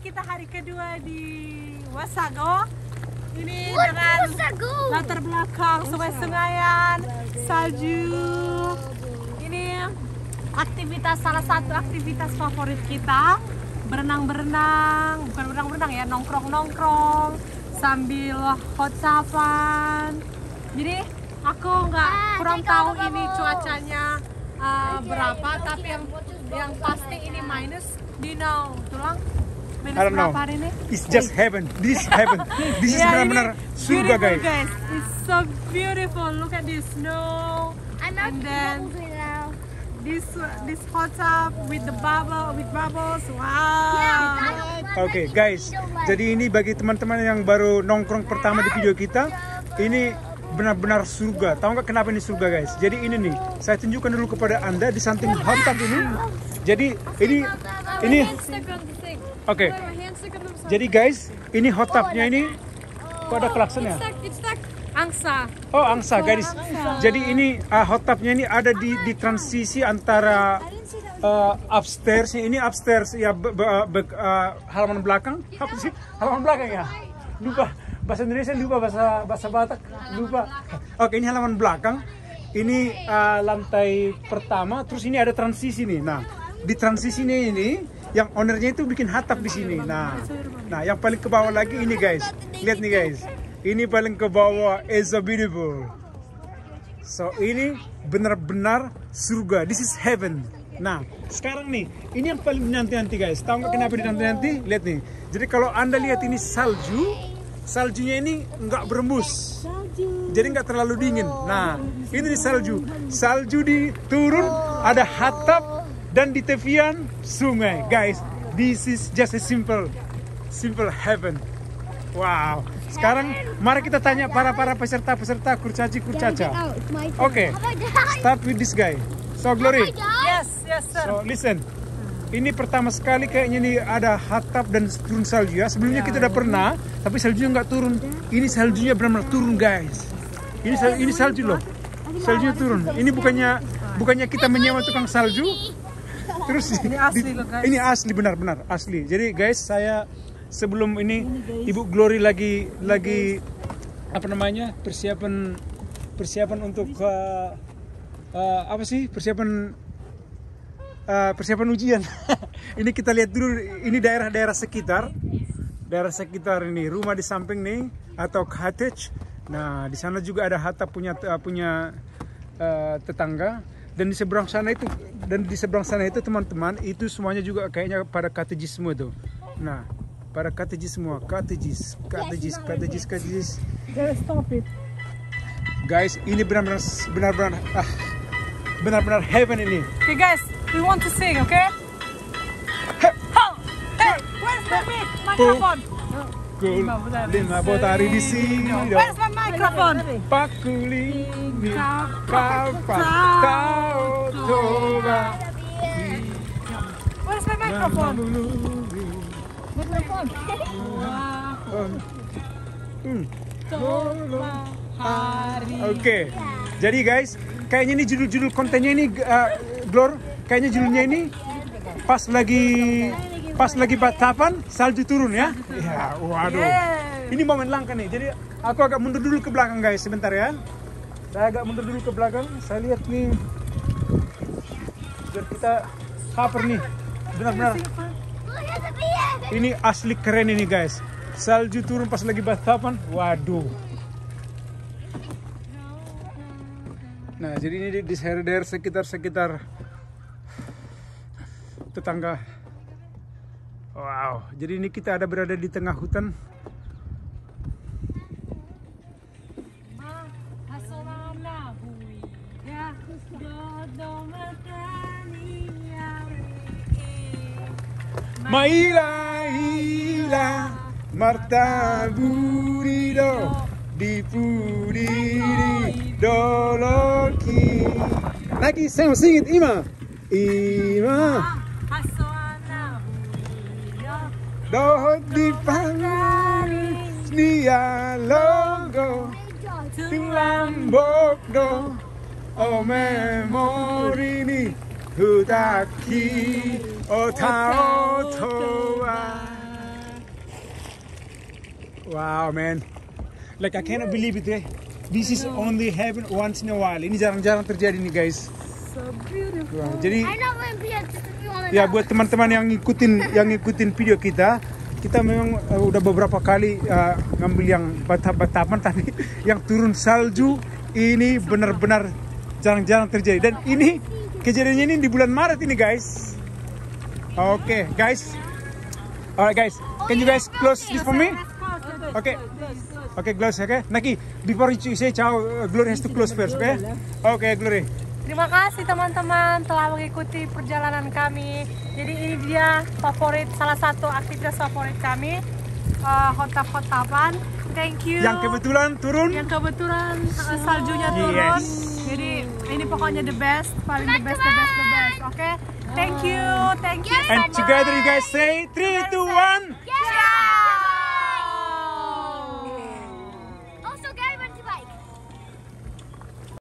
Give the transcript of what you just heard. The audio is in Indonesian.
kita hari kedua di Wasago. Ini dengan latar belakang sungai-sungayan, salju. Ini salah satu aktivitas favorit kita. Berenang-berenang, bukan berenang-berenang ya, nongkrong-nongkrong sambil hot sapan. Jadi aku kurang tahu ini cuacanya berapa, tapi yang pasti ini minus. Do you know, Tulang? Minus I don't know. berapa hari ini? It's just heaven. This is heaven. This is benar-benar surga, beautiful, guys. It's so beautiful. Look at this snow. And then this hot tub with bubbles. Wow. Oke, guys. Jadi ini bagi teman-teman yang baru nongkrong pertama di video kita, ini benar-benar surga. Tahu nggak kenapa ini surga, guys? Jadi ini nih, saya tunjukkan dulu kepada Anda di samping hot tub ini. Jadi ini Oke. Jadi guys, ini hot tubnya ini kok ada klaksonnya? Angsa. Oh, angsa, guys. Jadi ini hot tubnya ini ada di transisi antara upstairs. Ini upstairs ya, halaman belakang. Apa sih? Halaman belakang ya? Lupa bahasa Indonesia, lupa bahasa Batak, lupa. Oke, ini halaman belakang. Ini lantai pertama. Terus ini ada transisi nih. Nah, di transisi ini yang ownernya itu bikin hatap di sini. Nah, yang paling ke bawah lagi ini, guys. Lihat nih, guys. Ini paling ke bawah is so beautiful. So ini benar-benar surga. This is heaven. Nah, sekarang nih, ini yang paling nanti-nanti, guys. Tahu nggak kenapa dinanti-nanti? Lihat nih. Jadi kalau Anda lihat ini saljunya ini nggak berembus. Jadi nggak terlalu dingin. Nah, ini di salju. Salju diturun, ada hatap dan di tepian sungai. Guys, this is just a simple heaven. Wow. Sekarang mari kita tanya para peserta kurcaci-kurcaca. Oke. Start with this guy. So Glory. Yes, sir. So listen. Ini pertama sekali kayaknya nih ada hatap dan turun salju ya. Sebelumnya kita udah pernah, tapi saljunya nggak turun. Ini saljunya benar-benar turun, guys. Ini salju loh. Saljunya turun. Ini bukannya kita menyewa tukang salju. Terus ini asli loh, guys. Ini asli, benar-benar asli. Jadi guys, saya sebelum ini Ibu Glory lagi apa namanya, persiapan untuk apa sih, persiapan ujian. Ini kita lihat dulu, ini daerah sekitar ini, rumah di samping nih atau cottage. Nah, di sana juga ada hatap punya tetangga. Dan di seberang sana itu teman-teman, itu semuanya juga kayaknya pada cottages semua tuh. Nah, pada cottages semua, cottages. Stop it. Guys, ini benar-benar heaven ini. Okay guys, we want to sing, okay? Hey, where's the microphone? Lima botari di sini. Where's my microphone? Pakuli kapan kau coba. Where's my microphone? Oke. Jadi guys, kayaknya ini judul kontennya ini Glor, kayaknya judulnya ini pas lagi batapan salju turun ya. Ya, waduh. Ini momen langka nih. Jadi aku agak mundur dulu ke belakang, guys, sebentar ya. Saya agak mundur dulu ke belakang. Saya lihat nih. Biar kita cover nih. Benar-benar. Ini asli keren ini, guys. Salju turun pas lagi batapan. Waduh. Nah, jadi ini di daerah sekitar tetangga. Wow, jadi ini kita berada di tengah hutan. Maila Marta Burido di Pudiri Doloki. Lagi saya sing it Ima Doh di pangari dia logo Lambok do o memori ni hutaki o tao toa Wow, man. Like I cannot believe it, eh. This is only happen once in a while. Ini jarang-jarang terjadi nih, guys. So beautiful. Wow, jadi I know Olympia just if you want to ya know. buat teman-teman yang ngikutin video kita memang udah beberapa kali ngambil yang batap-batapan, tapi yang turun salju ini benar-benar jarang-jarang terjadi. Dan ini kejadiannya ini di bulan Maret ini, guys. Oke, guys. Alright, guys. Can you guys close this for me? Okay. Okay, close, okay? Naki, before you say ciao, Glory has to close first, okay? Okay, Glory. Terima kasih teman-teman telah mengikuti perjalanan kami. Jadi ini dia salah satu aktivitas favorit kami, hotap-hotapan. Thank you. Yang kebetulan turun. Yang kebetulan saljunya turun. Yes. Jadi ini pokoknya the best, paling the best. Oke? Thank you. And together you guys say 3, 2,